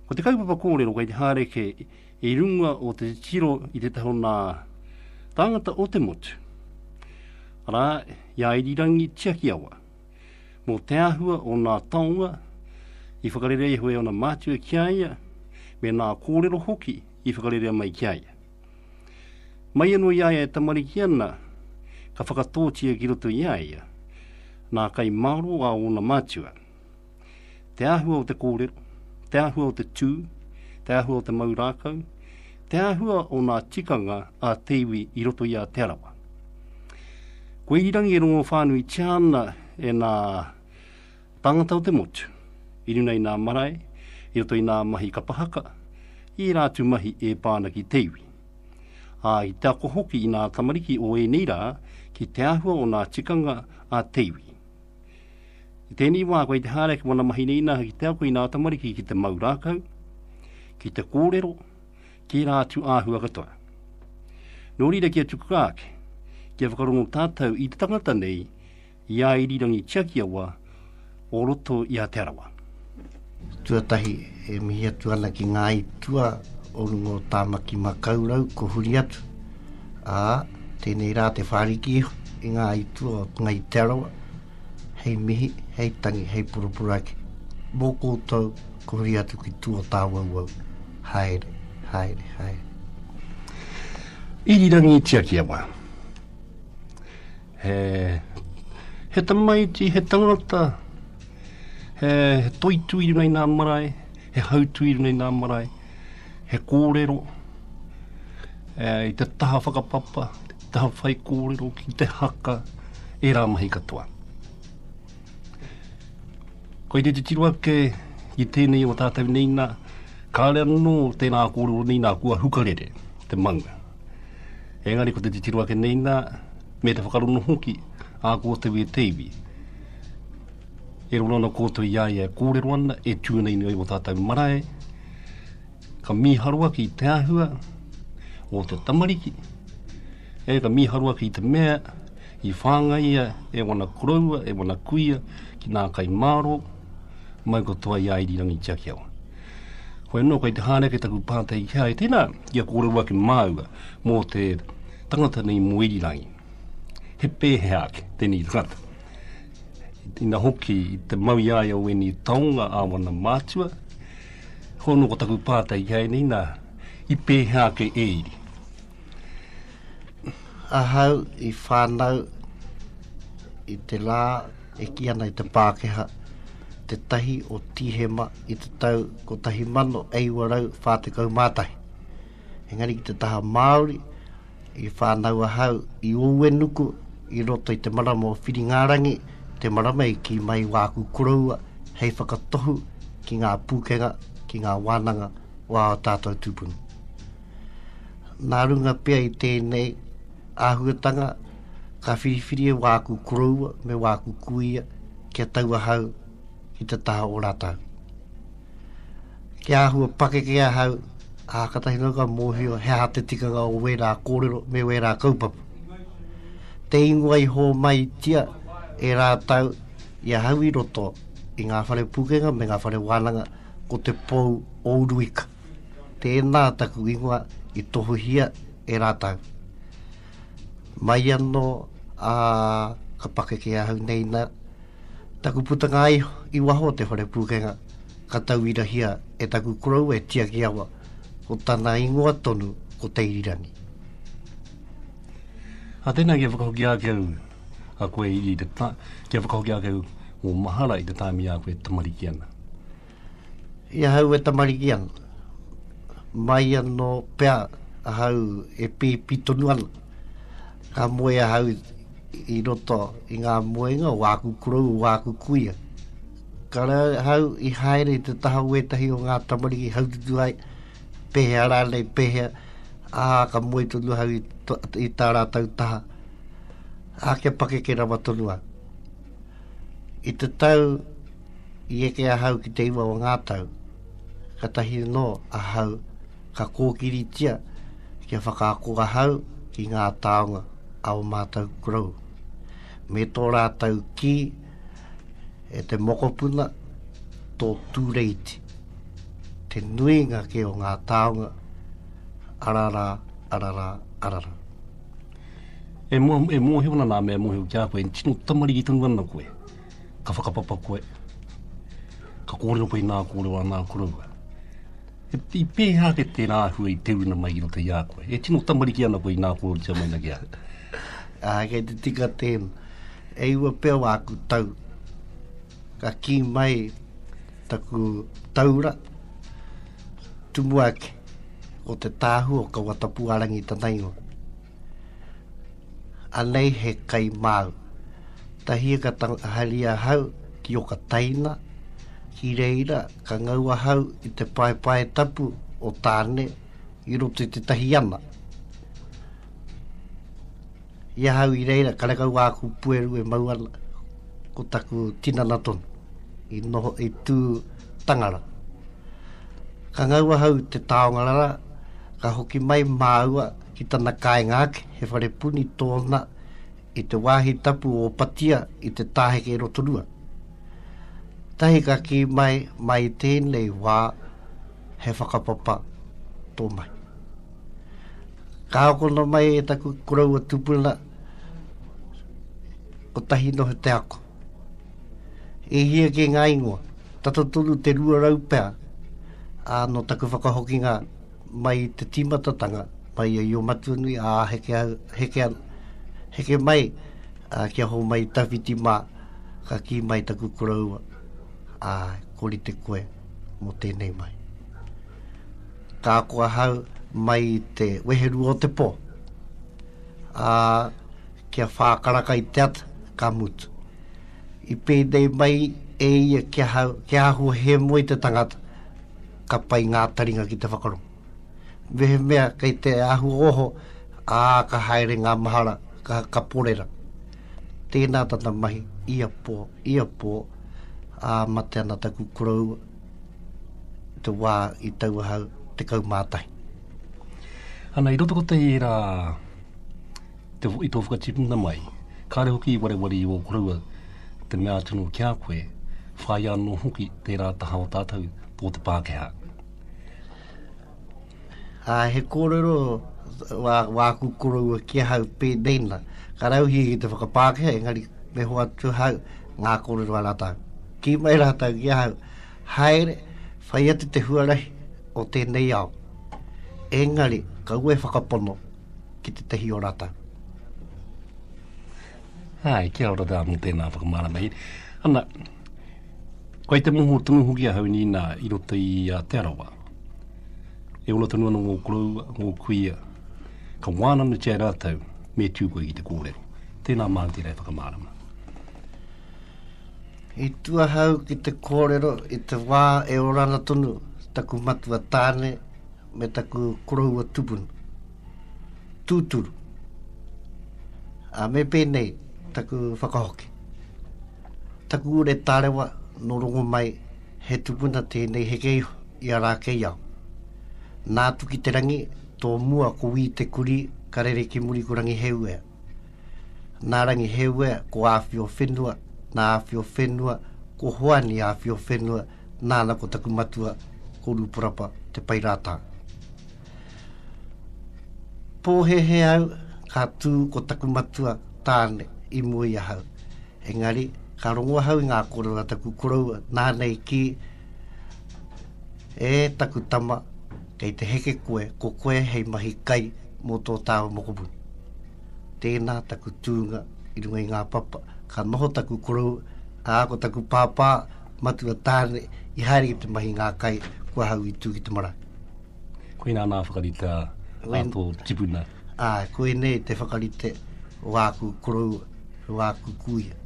Ko te kaupapa kōrero kai te hāreke e runga o te tiro i te taho nā tangata o te motu. Ara, ia irirangi tiaki awa. Mō te ahua o nā taonga i whakarere e hoi o nā mātua kia ia me nā kōrero hoki i whakarere mai kia ia. Mai anō ia e tamariki ana ka whakatōtia ki roto ia ia nā kai maro a o nā mātua. Te ahua o te kōrero, te ahua o te tū, te ahua o te maurākau, te ahua o nā tikanga a te iwi i roto i a te arawa. Koe irangi e rongo whānui tiana e nā tangata o te motu, i runa i nā marae, i roto i nā mahi kapahaka, i rātu mahi e pāna ki te iwi. I te ako hoki i nā tamariki o e neira ki te ahua o nā tikanga a te iwi. I tēnei wā koe te hāreke wana mahi neina ki te ako i nā tamariki ki te maurākau, ki te kōrero, ki rātu āhua katoa. Nō rira kia tuku ake, kia whakarongo tātou i te tangata nei, i a irirangi tiaki awa, o roto i a te arawa. Tuatahi e mihi atu ana ki ngā itua o rungo tāmaki makaurau ko huri atu. Tēnei rā te whāriki i ngā itua o ngai te arawa. Hei mihi, hei tangi, hei purupuraki. Mō koutou ko huri atu ki tua tāwauau. Haere, haere, haere. Irirangi tiaki awa. He tamaiti, he tangata, he toitu i runei nā marae, he hautu i runei nā marae, he kōrero, i te taha whakapapa, te taha whai kōrero, ki te haka, e rā mahi katoa. Ko i te tiro ake i tēnei o tātou neina, kāre anō tēnā kōrero neina kua hukarere, te manga. Engari ko te tiro ake neina, me te whakarono hoki, a kōtau e te iwi. E rona kōtau ia ia kōrero ana, e tūnei nei o tātou marae, ka miharua ki te ahua, o te tamariki, e ka miharua ki te mea, i whāngaia, e wana kuraua, e wana kuia, ki nā kai maro, mai kotoa ia irirangi tiaki awa. Koe no kai te hāneke taku pātei kia e tēnā, ia kōrero ake māua, mō te tangata nei mō irirangi. He pēhe ake, tēnei rata. Ina hoki i te mauiaia o eni taonga a wana mātua, hono ko taku pātai kia e nina, i pēhe ake e iri. Ahau i whānau i te lā e ki ana i te Pākehā, te tahi o Tihema i te tau ko tahi mano ei warau whātekau mātahi. Engari ki te taha Māori, i whānau ahau i Owenuku, i roto i te marama o Whiringārangi, te marama i ki mai wāku kuraua, hei whakatohu ki ngā pūkenga, ki ngā wānanga, wā o tātou tūpunu. Nā runga pia i tēnei āhuatanga, ka whiriwhiri e wāku kuraua me wāku kuia, kia tau ahau ki te taha o rātau. Kia ahua pake kia ahau, katahi noka mōhio, hea te tikanga o wērā kōrero me wērā kaupapa. Te ingoa i hō mai tia e rātau i ahau i roto i ngā whare pūkenga me ngā whare wānanga ko te pou o Uruika. Tēnā taku ingoa i tohu hia e rātau. Mai anō ka pake ki ahau neina, taku putanga i waho te whare pūkenga, ka tau irahia e taku kurau e tia ki awa, ko tāna ingoa tonu ko te irirangi. Tēnā kia whakahoki ake au a koe i te kia whakahoki ake au o mahara i te tāmi a koe tamariki ana. Ia hau e tamariki ana. Mai anō pēr ahau e pēpi tonu ana. Ka moe ahau i roto i ngā moenga wāku kurau, wāku kuia. Ka hau i haere i te taha uetahi o ngā tamariki haututu ai, pehe arālei pehe, ka moe tonu hau i tā rātau taha. Kia pake ke rawa tonua. I te tau, i eke ahau ki te iwa o ngā tau, ka tahi no ahau, ka kōkiri tia, kia whakaako ahau ki ngā taonga au mātau kurau. Me tō rātau ki, e te mokopuna, tō tūreiti. te nuinga ke o ngā taonga, arara, arara, arara. E mua heona nā mea mohe o kia koe, tino tamari ki tunu ana koe, ka whakapapa koe, ka kōrero pai nā kōrero a nā kōrero. I pēhā ke tēnā hua i teurina mai i roto i a koe, e tino tamari ki ana koe i nā kōrero tia mai na kia. Kei te tika tēnu, e ua pēo aku tau, ka ki mai taku taura, tumuake, o te tāhua ka watapu arangi tanaingo. Anei he kai māu. Tahia ka halia hau ki o ka taina, ki reira ka ngaua hau i te pae tapu o tāne i roto i te tahi ana. Ia hau i reira ka rekau aku pueru e mauana ko taku tinana tonu i noho i tū tangara. Ka ngaua hau te taongarara ka hoki mai māua ki tana kāinga ake, he whare puni tōna i te wāhi tapu o patia i te tāheke e rotorua. Tahi ka ki mai tēnei wā he whakapapa tō mai. Ka okona mai e taku koraua tupuna o tahi noho te ako. E hia ke ngā ingoa, tata tonu te rua rau pēr, no taku whakahokinga mai te timatatanga, mai i o matunui a heke mai kia hou mai tawhiti mā ka ki mai taku koraua kori te koe mo tēnei mai. Ka koa hau mai te weheru o te pō kia whākaraka i te ata ka mutu. I pēdei mai e ia kia ahua he moi te tangata ka pai ngā taringa ki te whakarongo. Wehe mea kei te ahu oho ka haere ngā mahara ka porera. Tēnā tata mahi ia pō mate ana taku koraua te wā i tau hau te kaumātai. Ana i roto ko te era i tō whakatipuna mai, kāre hoki i warewari i o koraua te mea tunu kia koe whai anō hoki tērā taha o tātou tō te Pākehā. He kōrero wā kukurua kia hau pēdeina. Ka rauhi i te whakapākehā, engari me hoa tu hau ngā kōrero a rātau. Ki mai rātau kia hau, haere, whai atu te huarahi o tēnei au. Engari, ka ue whakapono ki te tehi o rātau. Kia ora tā mō tēnā whakamara mai. Ana, koe te moho tungu huki a hau ni nā i roto i te arawa. E ola tonu ana ngō korau, ngō kuia, ka wānana tia rātau me tūkoe ki te kōrero. Tēnā māti rei whakamārama. I tua hau ki te kōrero, i te wā e orana tonu, taku matua tāne, me taku koroua tupunu. Tūturu. Me pēnei, taku whakahoki. Taku ure tārewa, no rongo mai, he tupuna tēnei heke iho, i a rākei au. Nā tuki te rangi, tō mua ko wī te kuri, ka rere ki muri ko rangi heuea. Nā rangi heuea, ko āwhio whenua, nā āwhio whenua, ko hoani āwhio whenua, nāna ko taku matua, ko rūpurapa te pairātā. Pōhehe au, ka tū ko taku matua tāne i mui a hau. Engari, ka rongoa hau i ngā kōrera taku koraua, nānei ki e taku tama, kei te heke koe, ko koe hei mahi kai mō tō tāwa mokopuni. Tēnā taku tūnga i runga i ngā papa, ka noho taku korau, ko taku pāpā, matua tāne, i haere ki te mahi ngā kai, kua hau i tū ki te mara. Koe nā whakarita tō tipuna. Koe nei te whakarite wāku korau, wāku kuia.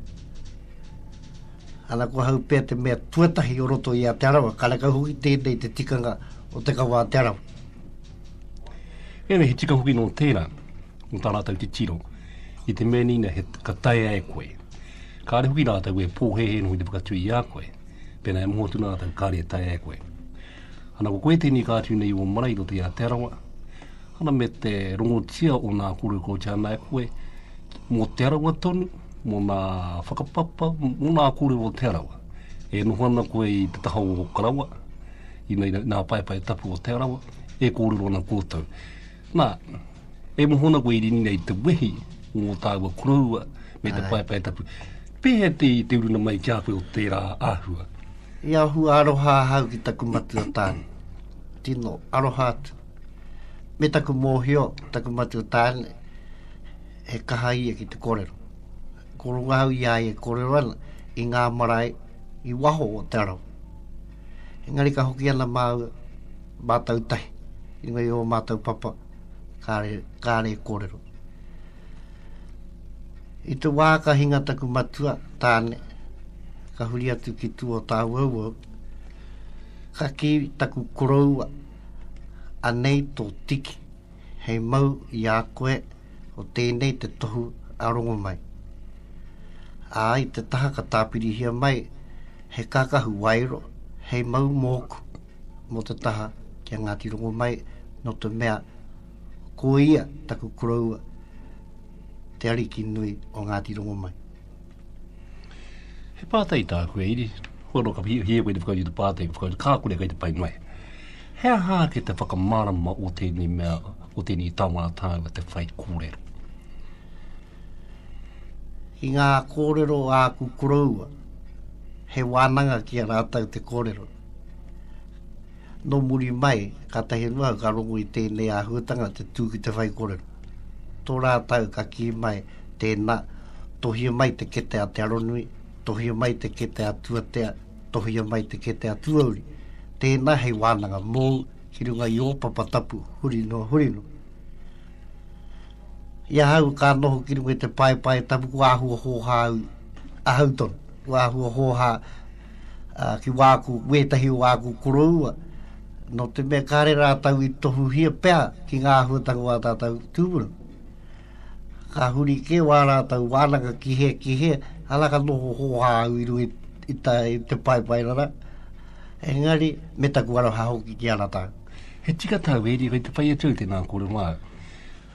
Ana kua hau pēr te mea tuatahi o roto i a te arawa, ka reka hui tēnei te tikanga o te kawa te arawa. Ene he tika hoki no tērā, o tā rātau te tiro, i te mea nina he ka tae e koe. Kāre hoki rātau e pōhehe no i te whakatui i a koe, pēnā e mohotu rātau kāre e tae e koe. Ana ko koe tēnei kātui nei o marai roto i a te arawa, ana me te rongotia o nā kuru ko tāna e koe, mō te arawa tonu, mō nā whakapapa, mō nā kuru o te arawa. E noho ana koe i te taha o karawa, nei nā pai tapu o te arawa, e kōrero na kōtau. Nā, e mohona koe irini nei te wehi ngō tāua kuraua me te pai tapu. Pēhe te uruna mai kia koe o tērā āhua? I ahua aroha hau ki taku matua tāne. Tino, aroha atu. Me taku mōhio, taku matua tāne, he kaha ia ki te kōrero. Korunga hau ia e kōrero ana, i ngā marae, i waho o te arawa. Engari ka hoki ana mātau tahi, i ngai o mātau papa, kāre kōrero. I te wāka hinga taku matua tāne, ka huri atu ki tu o tā wauau, ka ki taku koroua, anei tō tiki, hei mau i a koe o tēnei te tohu arongo mai. Ai te taha ka tāpirihia mai, he kakahu wairo, hei mau mōku, mo te taha kia Ngāti Rongo mai, no te mea ko ia taku koroua, te ariki nui o Ngāti Rongo mai. He pātai tā koe iri, horo ka hie koe te whakau i te pātai, whakau i kākure kai te pai mai. Hea hā ke te whakamārama o tēnei mea, o tēnei taumana tāua te whai kōrero? I ngā kōrero āku koroua, he wānanga ki a rātau te kōrero. No muri mai, ka tahi nua ka rongo i tēnei āhuatanga te tūki te whai kōrero. Tō rātau ka ki mai tēnā, tohia mai te kete a te aronui, tohia mai te kete a tuatea, tohia mai te kete a tuauri. Tēnā hei wānanga mō, ki runga i o papatapu, hurino. Ia hau ka noho ki runga i te pai tapu ku āhua hōhā ahau tonu. Ku āhua hōhā ki wāku, wētahi o wāku koroua. No te mea kāre rātau i tohu hia pēr ki ngā āhuatanga wā tātau tūpuna. Ka huri ke wā rātau wānanga ki he, alaka noho hōhā au i runga i te pai rara. Engari, me taku aroha hoki ki ana tāu. He tika tau eri, kai te whai atau te nā kore wā.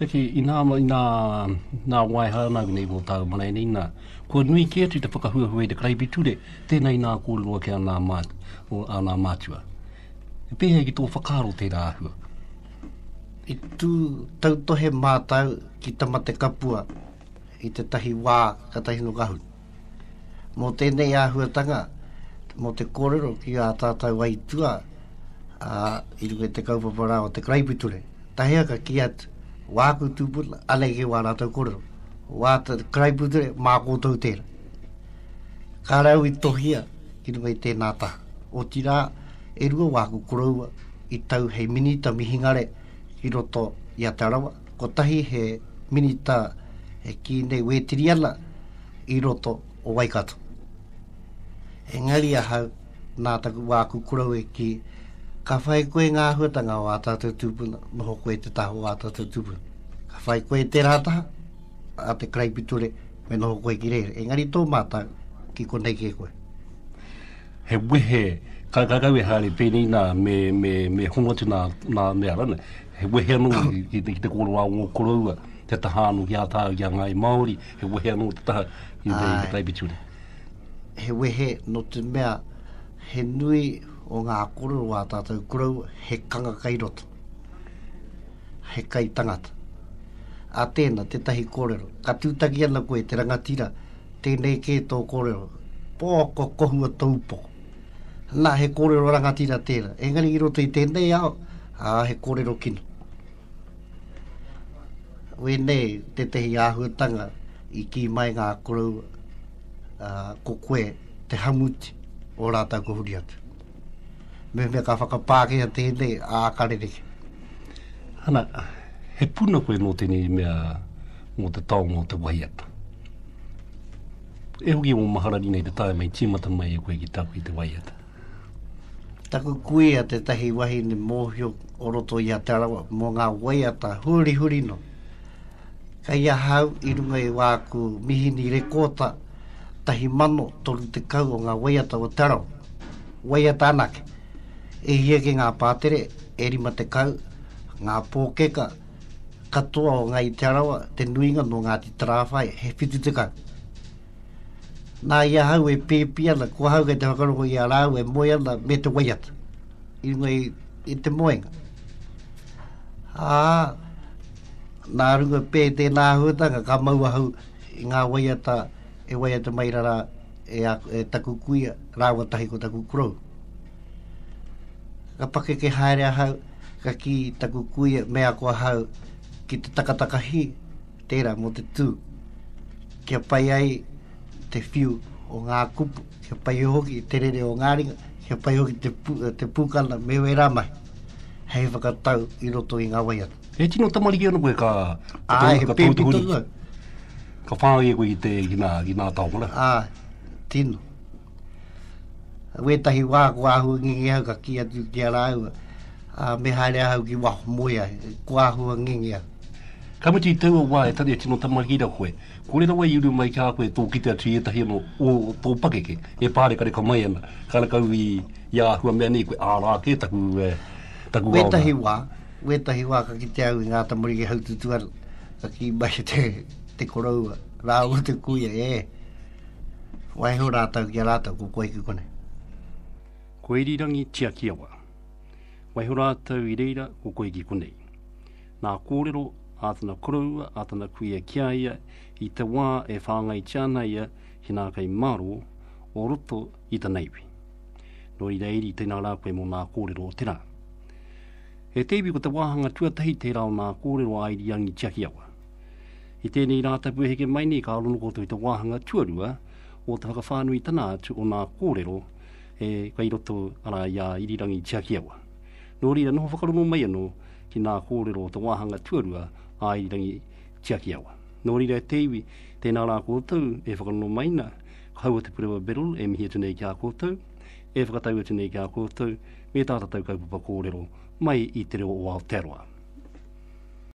Heki, i nā waiha nā nei mō tāu mana nei nā. Kua nui ki atu te whakahuahua i te kreipiture, tēnei nā kore roa ki a nā mātua. E pēhea ki tō whakaro tērā āhua. I tū tautohe mātau ki tamate kapua i te tahi wā ka tahi no kahu. Mō tēnei āhuatanga, mo te kōrero ki a tātou waitua i runga te kaupapara o te kreipiture. Tahea ka ki atu wāku tūpuna anei ke wā rātou kōrero. Wā te kreipiture mā kōtou tēra. Ka rau i tohia ki runga i tēnā taha. O tirā e rua wāku koroua i tau hei minita mihingare i roto i a te arawa. Ko tahi he minita he ki nei wetiriana i roto o Waikato. Engari a hau nā taku wāku kurau e ki ka whai koe ngā huatanga o a tātou tūpuna, noho koe te taho o a tātou tūpuna. Ka whai koe te rātaha a te kreipiture me noho koe ki reire. Engari tō mātau ki konei ke koe. He wehe, ka kakau e hāre pēnei nā me hongatu nā mea rana. He wehe anō i te kōrua o ngō koroua, te tahānu ki a tāu ki a ngai Māori, he wehe anō te taha i te kreipiture. He wehe no te mea he nui o ngā kōrero wā tātou kurau he kanga kai roto. He kai tangata. A tēnā, te tahi kōrero. Ka tūtaki ana koe te rangatira, tēnei ke tō kōrero. Pōko kohua taupō. Nā he kōrero rangatira tēnā. Engari i roto i tēnei ao, he kōrero kino. Wenei, te tehi āhuatanga i ki mai ngā kōrero ko koe te hamuti o rātau ko huri atu. Me ka whakapākea tēnei ākarereke. Hana, he puna koe no tēnei mea mō te taonga o te waiata. E hoki o maharani nei te tae mai tīmata mai e koe ki tapu i te waiata. Taku kuia te tahi wahi ni mōhio o roto i a te arawa mō ngā waiata huri no. Ka ia hau i runga i wāku mihini rekota tahi mano toru te kau o ngā waiata o te arawa. Waiata anake. E hia ke ngā pātere, e rima te kau, ngā pōkeka, katoa o ngā i te arawa, te nuinga no ngā ti tarawhai, he whitu te kau. Nā ia hau e pēpiana, kua hau kei te whakaroko i a rau e moe ana me te waiata. i ngai i te moenga. Nā runga pē te nā huatanga ka maua hau i ngā waiata e waiata mairara e taku kuia rāua tahi ko taku kurau. Ka pake ke haere hau ka ki taku kuia mea kua hau ki te takataka hi tērā mo te tū. Kia pai ai te whiu o ngā kupu, kia pai hoki te rere o ngā ringa, kia pai hoki te pūkana me wei rā mai. Hei whakatau i roto i ngā waiata. E tino tamariki ana koe ka he pēpito. Ka whāngi koe i nā taumara. Tino. Wetahi wā kua ahua ngingi hau ka ki atu ki ara aua. Me haere hau ki waho moia, kua ahua ngingi hau. Ka muti teua wā e tane tino tamariki ra koe. Kore rawa i uru mai kia koe tō kite atu i etahi ano o tō pakeke. E pāre kare ka mai ana. Kana kau i ahua mea nei koe ārā ke taku wā. Wetahi wā ka ki te au i ngā tamariki hau tutuara. Ka ki mai te koroua. Rāua te kuia Wai ho rātau ki a rātau ko koe ki kone. Ko irirangi tia ki awa. Wai ho rātau i reira ko koe ki kone. Nā kōrero ātana koroua, ātana kuia kia ia, i te wā e whāngai tiana ia, hina kai maro, o roto i ta neiwi. No i reiri tēnā rā koe mo nā kōrero o tērā. E teiwi ko te wāhanga tuatahi tērā o nā kōrero a irirangi tia ki awa. I tēnei rātapu e heke mai nei ka alono koto i te wāhanga tuarua, o te whakawhānui tana atu o nā kōrero e kai roto ara ia irirangi tia ki awa. Nō rira noho whakarono mai anō ki nā kōrero o te wāhanga tuarua a irirangi tia ki awa. Nō rira e teiwi tēnā rā kōtau e whakarono mai na haua te purewa berol e mihi atu nei ki a kōtau, e whakatau atu nei ki a kōtau, me tātatau kaupapa kōrero mai i te reo o Aotearoa.